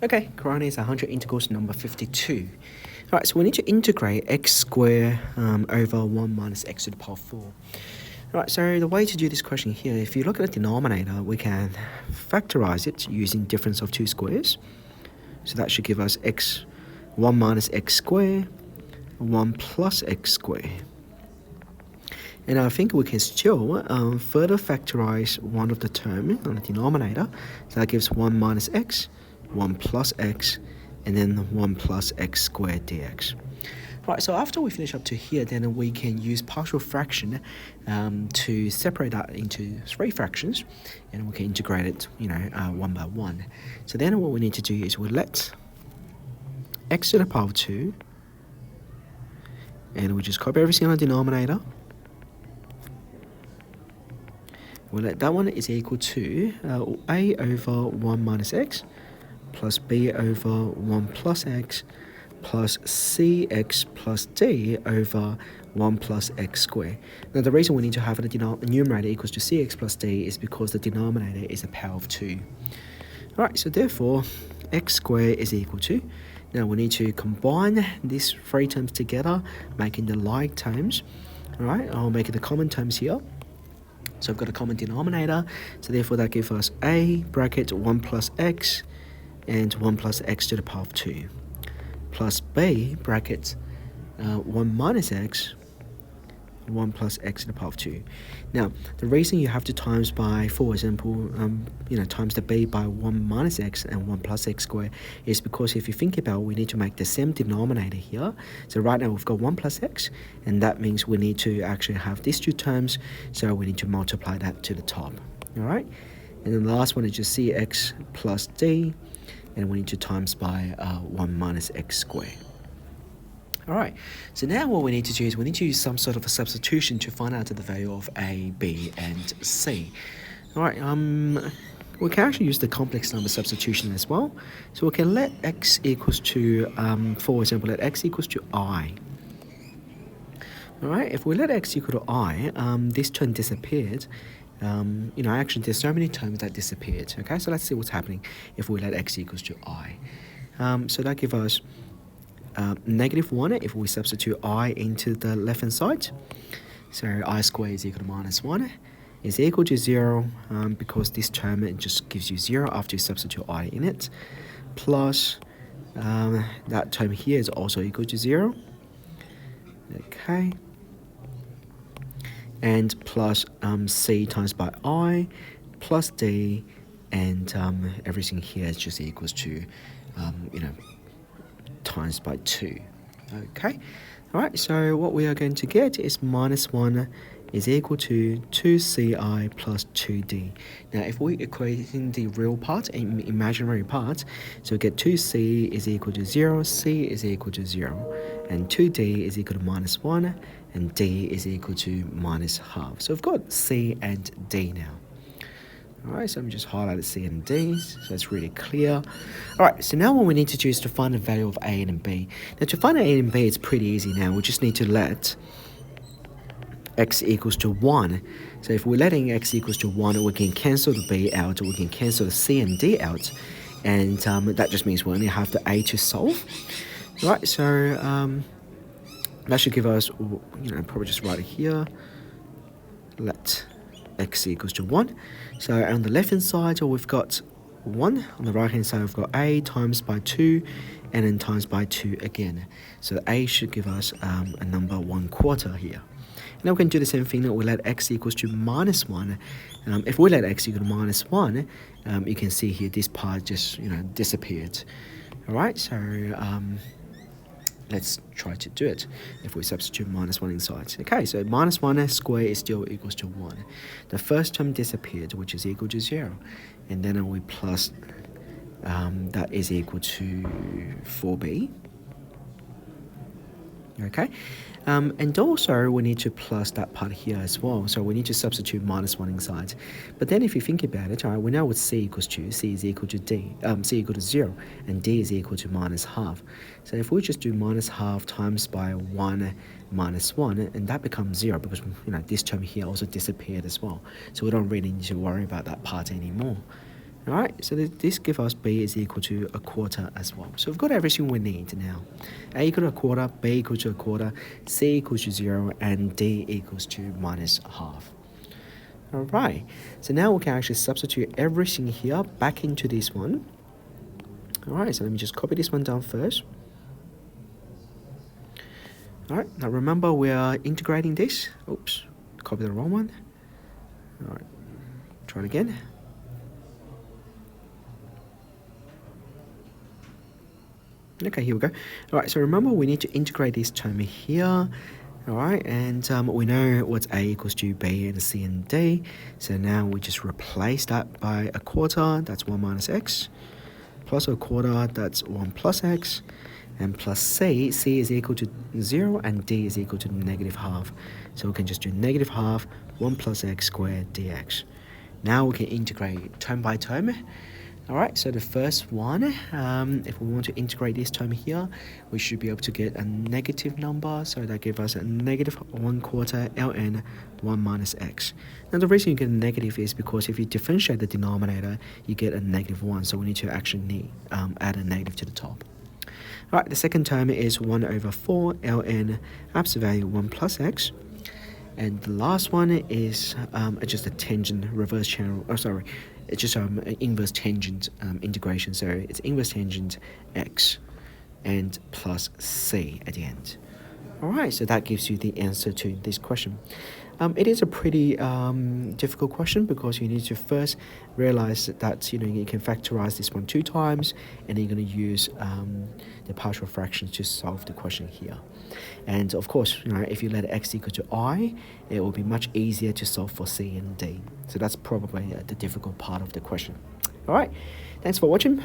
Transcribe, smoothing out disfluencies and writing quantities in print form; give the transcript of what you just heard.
Okay, Coroneos 100 integrals number 52. Alright, so we need to integrate x squared over 1 minus x to the power 4. Alright, so the way to do this question here, if you look at the denominator, we can factorize it using difference of two squares. So that should give us 1 minus x squared, 1 plus x squared. And I think we can still further factorize one of the term on the denominator. So that gives 1 minus x, 1 plus x, and then 1 plus x squared dx. Right, so after we finish up to here, then we can use partial fraction to separate that into three fractions, and we can integrate it, one by one. So then what we need to do is we let x to the power 2, and we just copy everything on the denominator. We'll let that one is equal to a over 1 minus x plus b over 1 plus x plus cx plus d over 1 plus x squared. Now the reason we need to have the numerator equals to cx plus d is because the denominator is a power of 2. Alright, so therefore x squared is equal to, now we need to combine these three terms together, making the like terms. Alright, I'll make it the common terms here. So I've got a common denominator, so therefore that gives us a bracket 1 plus x and 1 plus x to the power of 2 plus b bracket 1 minus x, 1 plus x to the power of 2. Now, the reason you have to times by, for example, times the b by 1 minus x and 1 plus x squared is because if you think about it, we need to make the same denominator here. So right now we've got 1 plus x, and that means we need to actually have these two terms, so we need to multiply that to the top. All right? And then the last one is just cx plus d, and we need to times by 1 minus x squared. Alright, so now what we need to do is we need to use some sort of a substitution to find out the value of a, b, and c. Alright, we can actually use the complex number substitution as well. So we can let x equals to, for example, let x equals to I. Alright, if we let x equal to I, this term disappeared. Actually there's so many terms that disappeared. Okay, so let's see what's happening if we let x equals to I. So that gives us -1 if we substitute I into the left hand side. So I squared is equal to -1 is equal to 0 because this term it just gives you 0 after you substitute I in it, plus that term here is also equal to 0. Okay, and plus c times by I plus d, and everything here is just equals to times by 2. Okay, all right, so what we are going to get is -1 is equal to 2ci plus 2d. Now if we equate in the real part and imaginary part, so we get 2c is equal to 0, c is equal to 0, and 2d is equal to -1, and d is equal to -half. So we've got c and d now. Alright, so I'm just highlighted C and D, so it's really clear. Alright, so now what we need to do is to find the value of A and B. Now to find A and B, it's pretty easy now. We just need to let x equals to 1. So if we're letting x equals to 1, we can cancel the B out, we can cancel the C and D out, and that just means we only have the A to solve. Alright, so that should give us, probably just write it here, let x equals to 1. So on the left hand side, we've got 1. On the right hand side, we've got a times by 2, and then times by 2 again. So a should give us a number 1/4 here. Now we can do the same thing that we let x equals to -1. If we let x equal to -1, you can see here this part just disappeared. All right, so let's try to do it if we substitute -1 inside. Okay, so -1 squared is still equals to 1. The first term disappeared, which is equal to 0. And then we plus that is equal to 4b. Okay, and also we need to plus that part here as well. So we need to substitute -1 inside. But then if you think about it, all right, we know what c equals to. C is equal to d, c equal to 0, and d is equal to -half. So if we just do -half times by 1 minus 1, and that becomes 0 because this term here also disappeared as well. So we don't really need to worry about that part anymore. All right, so this gives us b is equal to a quarter as well. So we've got everything we need now. A equal to a quarter, b equal to a quarter, c equals to 0, and d equals to minus half. All right, so now we can actually substitute everything here back into this one. All right, so let me just copy this one down first. All right, now remember we are integrating this. Oops, copy the wrong one. All right, try it again. Okay, here we go. All right, so remember we need to integrate this term here. All right, and we know what's a equals to b and c and d. So now we just replace that by a quarter, that's 1 minus x, plus a quarter, that's 1 plus x, and plus c is equal to 0, and d is equal to negative half. So we can just do negative half, 1 plus x squared dx. Now we can integrate term by term. All right, so the first one, if we want to integrate this term here, we should be able to get a negative number. So that gives us a negative 1 quarter ln 1 minus x. Now the reason you get a negative is because if you differentiate the denominator, you get a negative 1. So we need to actually add a negative to the top. All right, the second term is 1 over 4 ln absolute value 1 plus x. And the last one is just a tangent reverse channel, it's just an inverse tangent integration. So it's inverse tangent x and plus c at the end. All right, so that gives you the answer to this question. It is a pretty difficult question because you need to first realize that you can factorize this one 2 times, and then you're going to use the partial fractions to solve the question here. And of course, if you let x equal to I, it will be much easier to solve for c and d. So that's probably the difficult part of the question. All right, thanks for watching.